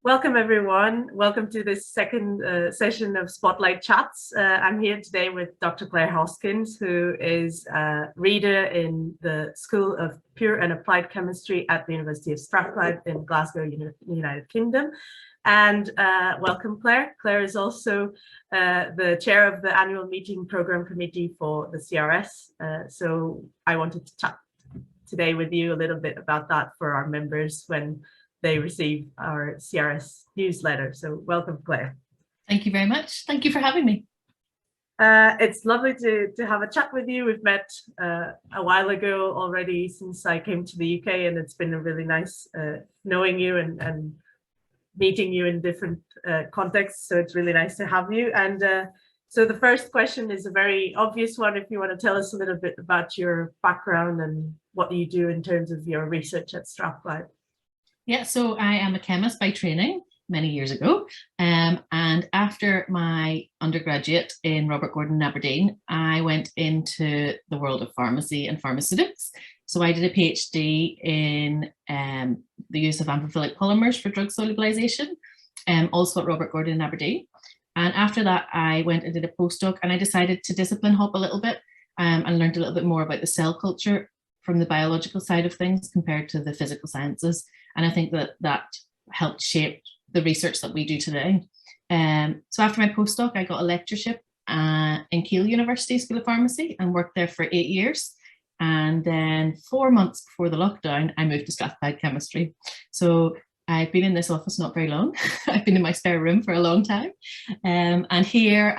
Welcome, everyone. Welcome to this second session of Spotlight Chats. I'm here today with Dr. Clare Hoskins, who is a reader in the School of Pure and Applied Chemistry at the University of Strathclyde in Glasgow, United Kingdom. And welcome, Clare. Clare is also the chair of the annual meeting program committee for the CRS. So I wanted to chat today with you a little bit about that for our members when they receive our CRS newsletter. So welcome, Clare. Thank you very much. Thank you for having me. It's lovely to have a chat with you. We've met a while ago already since I came to the UK, and it's been a really nice knowing you and meeting you in different contexts. So it's really nice to have you. And so the first question is a very obvious one. If you want to tell us a little bit about your background and what you do in terms of your research at Strathclyde. Yeah, so I am a chemist by training many years ago. And after my undergraduate in Robert Gordon in Aberdeen, I went into the world of pharmacy and pharmaceutics. So I did a PhD in the use of amphiphilic polymers for drug solubilization, also at Robert Gordon in Aberdeen. And after that, I went and did a postdoc, and I decided to discipline hop a little bit and learned a little bit more about the cell culture from the biological side of things compared to the physical sciences. And I think that helped shape the research that we do today. So after my postdoc, I got a lectureship in Keele University School of Pharmacy and worked there for 8 years. And then 4 months before the lockdown, I moved to Strathclyde Chemistry. So I've been in this office not very long. I've been in my spare room for a long time. And here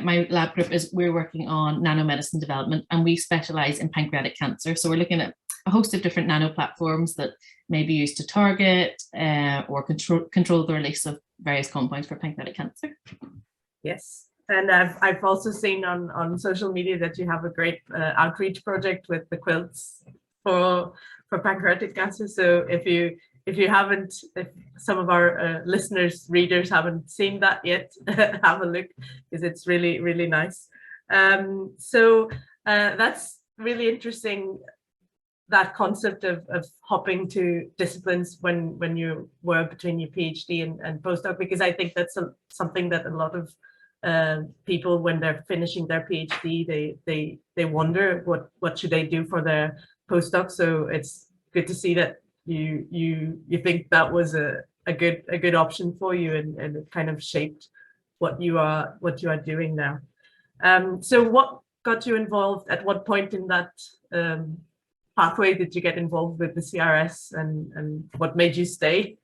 my lab group we're working on nanomedicine development, and we specialize in pancreatic cancer. So we're looking at a host of different nano platforms that may be used to target or control the release of various compounds for pancreatic cancer. Yes, and I've also seen on social media that you have a great outreach project with the quilts for pancreatic cancer. So if some of our listeners, readers haven't seen that yet, have a look, because it's really, really nice. So that's really interesting, that concept of hopping to disciplines when you were between your PhD and postdoc, because I think that's something that a lot of people, when they're finishing their PhD, they wonder what should they do for their postdoc. So it's good to see that you think that was a good option for you, and it kind of shaped what you are doing now. So what got you involved? At what point in that pathway did you get involved with the CRS, and what made you stay?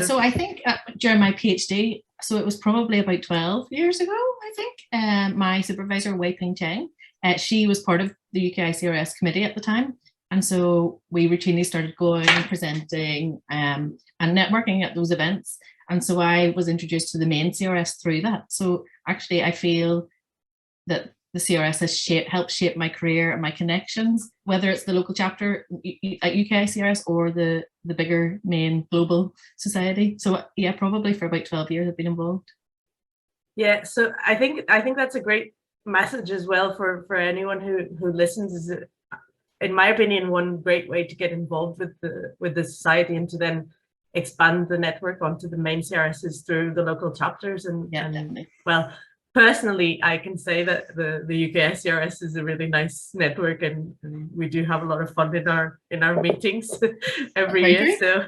So I think during my PhD, so it was probably about 12 years ago, I think, my supervisor, Wei Ping Cheng, she was part of the UKI CRS committee at the time. And so we routinely started going, presenting, and networking at those events. And so I was introduced to the main CRS through that. So actually, I feel that the CRS has helped shape my career and my connections, whether it's the local chapter at UKI CRS or the bigger main global society. So yeah, probably for about 12 years I've been involved. Yeah, so I think that's a great message as well for anyone who listens. Is, in my opinion, one great way to get involved with the society and to then expand the network onto the main CRS is through the local chapters. And Definitely. Well, personally, I can say that the UKI CRS is a really nice network, and we do have a lot of fun in our meetings every year. So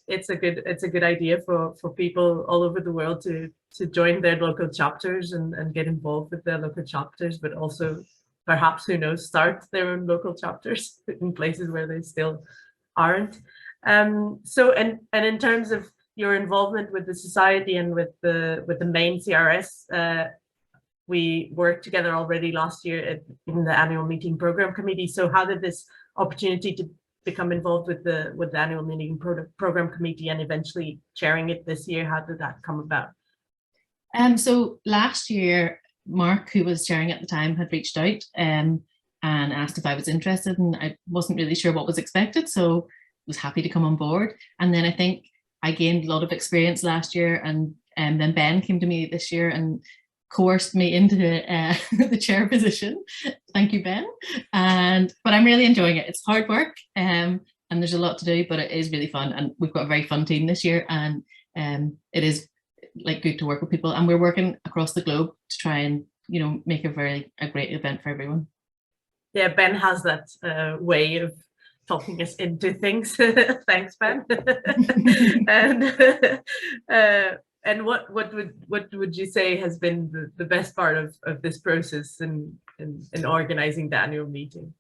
it's a good idea for people all over the world to join their local chapters and get involved with their local chapters, but also perhaps, who knows, start their own local chapters in places where they still aren't. So and in terms of your involvement with the society and with the main CRS, we worked together already last year in the annual meeting program committee. So how did this opportunity to become involved with the annual meeting program committee and eventually chairing it this year, how did that come about? So last year, Mark, who was chairing at the time, had reached out and asked if I was interested, and I wasn't really sure what was expected, so was happy to come on board. And then I think I gained a lot of experience last year, and then Ben came to me this year and coerced me into the chair position. Thank you, Ben. But I'm really enjoying it. It's hard work, and there's a lot to do, but it is really fun, and we've got a very fun team this year, and it is like good to work with people, and we're working across the globe to try and make a great event for everyone. Yeah, Ben has that way of talking us into things. Thanks, Ben. And what would you say has been the best part of this process in organizing the annual meeting?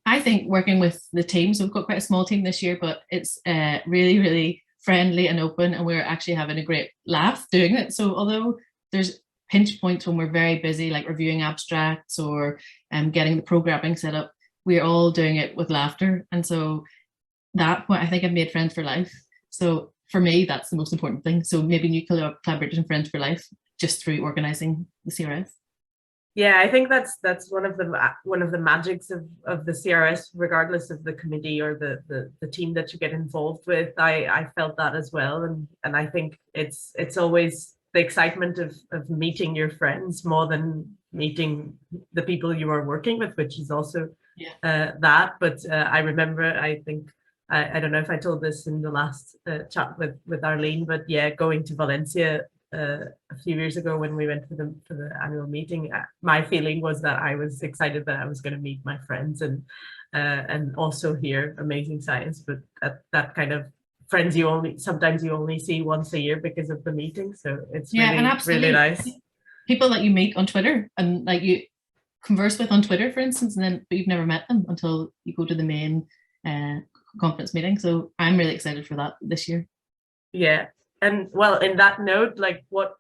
I think working with the teams, we've got quite a small team this year, but it's really, really friendly and open, and we're actually having a great laugh doing it. So although there's pinch points when we're very busy, like reviewing abstracts or getting the programming set up, we're all doing it with laughter. And so that point, I think I've made friends for life. So for me, that's the most important thing. So maybe new collaborators and friends for life just through organizing the CRS. Yeah, I think that's one of the magics of the CRS, regardless of the committee or the team that you get involved with. I felt that as well, and I think it's always the excitement of meeting your friends more than meeting the people you are working with, which is also that. But I remember, I think I don't know if I told this in the last chat with Arlene, but yeah, going to Valencia a few years ago when we went for the annual meeting, my feeling was that I was excited that I was going to meet my friends and also hear amazing science, but that kind of friends sometimes you only see once a year because of the meeting. So it's really nice. People that you meet on Twitter and like you converse with on Twitter, for instance, and then but you've never met them until you go to the main conference meeting. So I'm really excited for that this year. Yeah. And well, in that note, like what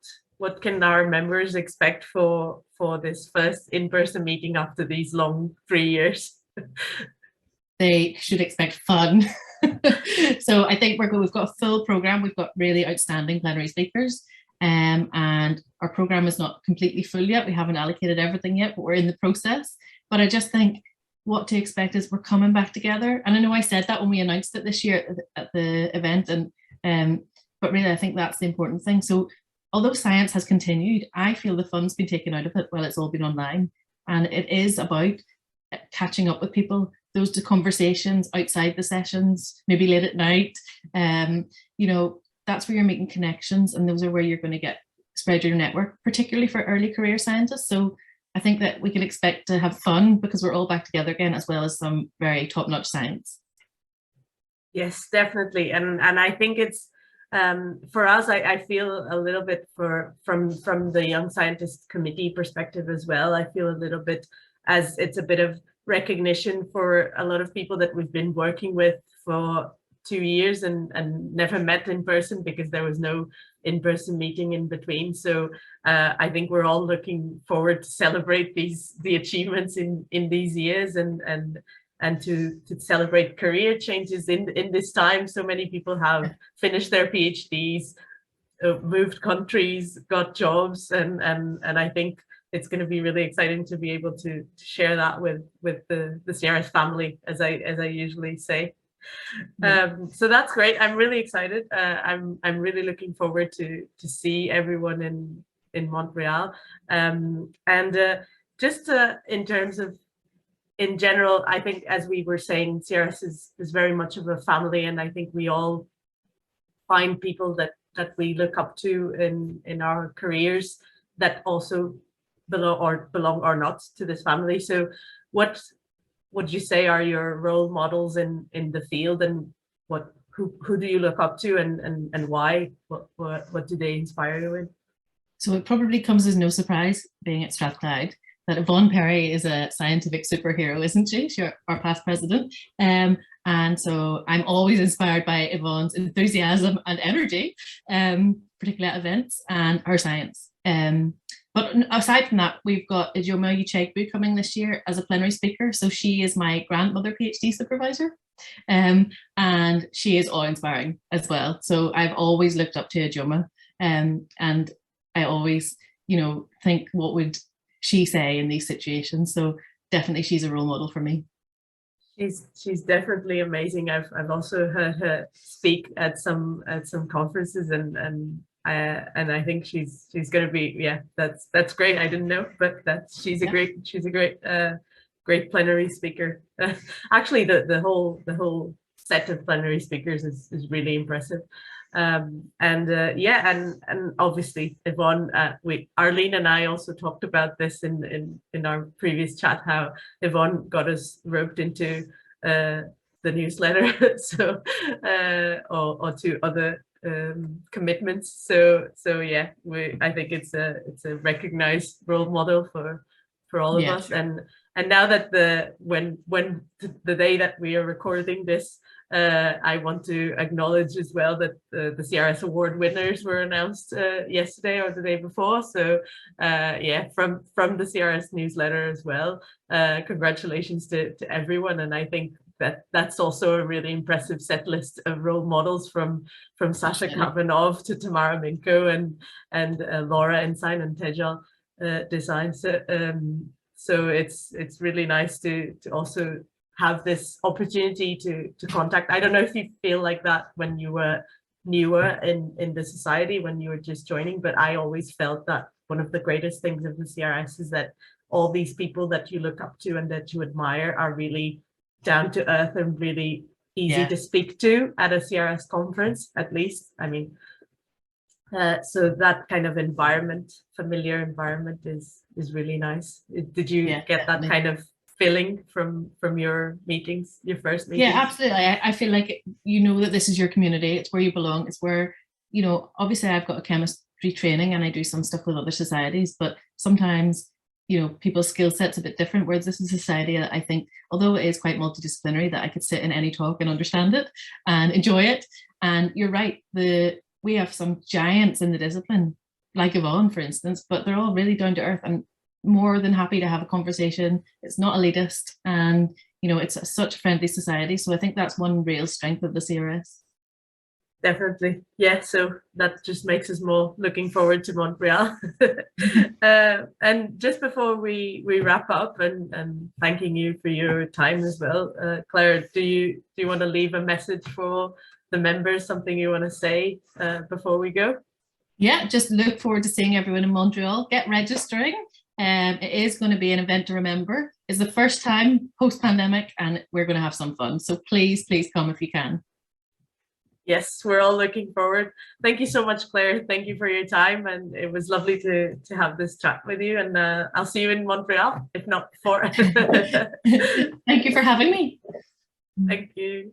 can our members expect for this first in-person meeting after these long 3 years? They should expect fun. So I think we've got a full program. We've got really outstanding plenary speakers, and our program is not completely full yet. We haven't allocated everything yet, but we're in the process. But I just think what to expect is we're coming back together. And I know I said that when we announced it this year at the event, and but really, I think that's the important thing. So although science has continued, I feel the fun's been taken out of it while it's all been online. And it is about catching up with people, those conversations outside the sessions, maybe late at night. That's where you're making connections, and those are where you're going to spread your network, particularly for early career scientists. So I think that we can expect to have fun because we're all back together again, as well as some very top-notch science. Yes, definitely. And I think it's, for us, I feel a little bit from the Young Scientist Committee perspective as well. I feel a little bit as it's a bit of recognition for a lot of people that we've been working with for 2 years and never met in person because there was no in-person meeting in between. So I think we're all looking forward to celebrate the achievements in these years and to celebrate career changes in this time. So many people have finished their PhDs, moved countries, got jobs, and I think it's going to be really exciting to be able to share that with the CRS family, as I usually say. So that's great. I'm really excited. I'm really looking forward to see everyone in Montreal. Just in terms of, in general, I think, as we were saying, CRS is very much of a family, and I think we all find people that we look up to in our careers that also belong or not to this family. So what would you say are your role models in the field, and who do you look up to, and why? What do they inspire you in? So it probably comes as no surprise, being at Strathclyde, that Yvonne Perry is a scientific superhero, isn't she? She's our past president. And so I'm always inspired by Yvonne's enthusiasm and energy, particularly at events, and her science. But aside from that, we've got Ijoma Uchegbu coming this year as a plenary speaker. So she is my grandmother PhD supervisor. And she is awe-inspiring as well. So I've always looked up to Ijoma, and I always, think, what would she say in these situations? So definitely she's a role model for me. She's definitely amazing. I've also heard her speak at some conferences, and I think she's going to be, that's great. I didn't know, but she's a great plenary speaker. Actually, the whole set of plenary speakers is really impressive. Yeah, and obviously Yvonne, Arlene and I also talked about this in our previous chat, how Yvonne got us roped into the newsletter, so or to other commitments. So yeah, I think it's a recognized role model for all of us. And now that when the day that we are recording this, I want to acknowledge as well that the CRS award winners were announced yesterday or the day before. So yeah, from the CRS newsletter as well. Congratulations to everyone. And I think that's also a really impressive set list of role models, from Sasha Kavanov to Tamara Minko and Laura Ensign and Tejal Design. So it's really nice to also have this opportunity to contact. I don't know if you feel like that when you were newer in the society, when you were just joining, but I always felt that one of the greatest things of the CRS is that all these people that you look up to and that you admire are really down to earth and really easy to speak to at a CRS conference, at least. I mean, so that kind of environment, familiar environment, is really nice. Did you get that kind of feeling from your meetings, your first meetings? Yeah, absolutely. I feel like you know that this is your community. It's where you belong. It's where, you know, obviously I've got a chemistry training and I do some stuff with other societies, but sometimes, you know, people's skill set's a bit different, whereas this is a society that I think, although it is quite multidisciplinary, that I could sit in any talk and understand it and enjoy it. And you're right, we have some giants in the discipline, like Yvonne, for instance, but they're all really down to earth and more than happy to have a conversation. It's not elitist, and you know, it's such a friendly society. So I think that's one real strength of the CRS. Definitely, yeah. So that just makes us more looking forward to Montreal. And just before we wrap up, and thanking you for your time as well, Claire, do you want to leave a message for the members, something you want to say before we go? Yeah, just look forward to seeing everyone in Montreal. Get registering. It is going to be an event to remember. It's the first time post-pandemic, and we're going to have some fun. So please come if you can. Yes, we're all looking forward. Thank you so much, Claire. Thank you for your time, and it was lovely to have this chat with you. And I'll see you in Montreal, if not before. Thank you for having me. Thank you.